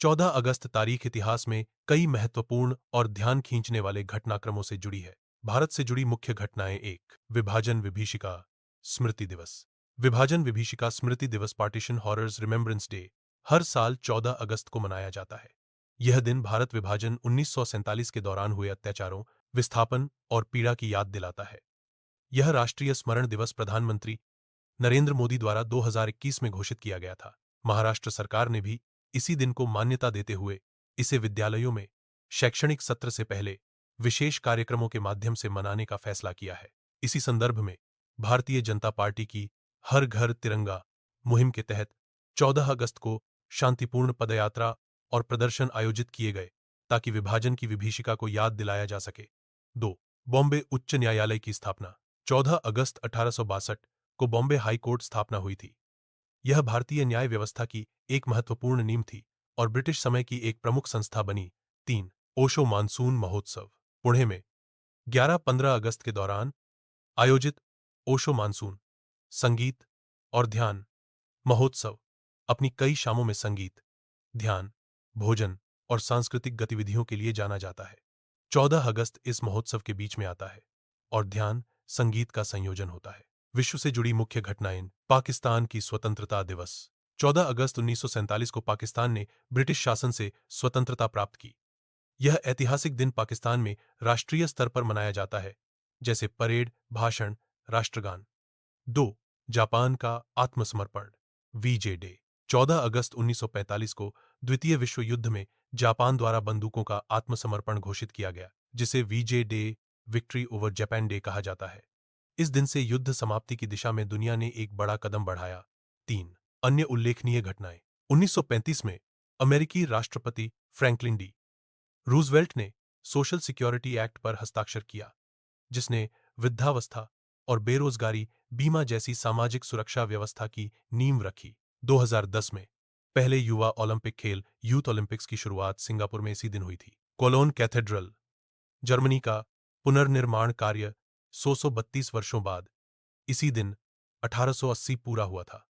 14 अगस्त तारीख इतिहास में कई महत्वपूर्ण और ध्यान खींचने वाले घटनाक्रमों से जुड़ी है। भारत से जुड़ी मुख्य घटनाएं। एक, विभाजन विभीषिका स्मृति दिवस। विभाजन विभीषिका स्मृति दिवस पार्टीशन हॉरर्स रिमेम्बरेंस डे हर साल 14 अगस्त को मनाया जाता है। यह दिन भारत विभाजन 1947 के दौरान हुए अत्याचारों, विस्थापन और पीड़ा की याद दिलाता है। यह राष्ट्रीय स्मरण दिवस प्रधानमंत्री नरेंद्र मोदी द्वारा 2021 में घोषित किया गया था। महाराष्ट्र सरकार ने भी इसी दिन को मान्यता देते हुए इसे विद्यालयों में शैक्षणिक सत्र से पहले विशेष कार्यक्रमों के माध्यम से मनाने का फैसला किया है। इसी संदर्भ में भारतीय जनता पार्टी की हर घर तिरंगा मुहिम के तहत 14 अगस्त को शांतिपूर्ण पदयात्रा और प्रदर्शन आयोजित किए गए ताकि विभाजन की विभीषिका को याद दिलाया जा सके। 2. बॉम्बे उच्च न्यायालय की स्थापना। 14 अगस्त 1862 को बॉम्बे हाई कोर्ट स्थापना हुई थी। यह भारतीय न्याय व्यवस्था की एक महत्वपूर्ण नींव थी और ब्रिटिश समय की एक प्रमुख संस्था बनी। 3. ओशो मानसून महोत्सव। पुणे में 11-15 अगस्त के दौरान आयोजित ओशो मानसून संगीत और ध्यान महोत्सव अपनी कई शामों में संगीत, ध्यान, भोजन और सांस्कृतिक गतिविधियों के लिए जाना जाता है। 14 अगस्त इस महोत्सव के बीच में आता है और ध्यान संगीत का संयोजन होता है। विश्व से जुड़ी मुख्य घटनाएं। पाकिस्तान की स्वतंत्रता दिवस। 14 अगस्त 1947 को पाकिस्तान ने ब्रिटिश शासन से स्वतंत्रता प्राप्त की। यह ऐतिहासिक दिन पाकिस्तान में राष्ट्रीय स्तर पर मनाया जाता है, जैसे परेड, भाषण, राष्ट्रगान। 2. जापान का आत्मसमर्पण वीजे डे। 14 अगस्त 1945 को द्वितीय विश्व युद्ध में जापान द्वारा बंदूकों का आत्मसमर्पण घोषित किया गया, जिसे VJ day, victory over Japan day कहा जाता है। इस दिन से युद्ध समाप्ति की दिशा में दुनिया ने एक बड़ा कदम बढ़ाया। 3. अन्य उल्लेखनीय घटनाएं। 1935 में अमेरिकी राष्ट्रपति फ्रैंकलिन डी रूजवेल्ट ने सोशल सिक्योरिटी एक्ट पर हस्ताक्षर किया, जिसने वृद्धावस्था और बेरोजगारी बीमा जैसी सामाजिक सुरक्षा व्यवस्था की नींव रखी। 2010 में पहले युवा ओलंपिक खेल यूथ ओलंपिक्स की शुरुआत सिंगापुर में इसी दिन हुई थी। कोलोन कैथेड्रल जर्मनी का पुनर्निर्माण कार्य 132 वर्षों बाद इसी दिन 1880 पूरा हुआ था।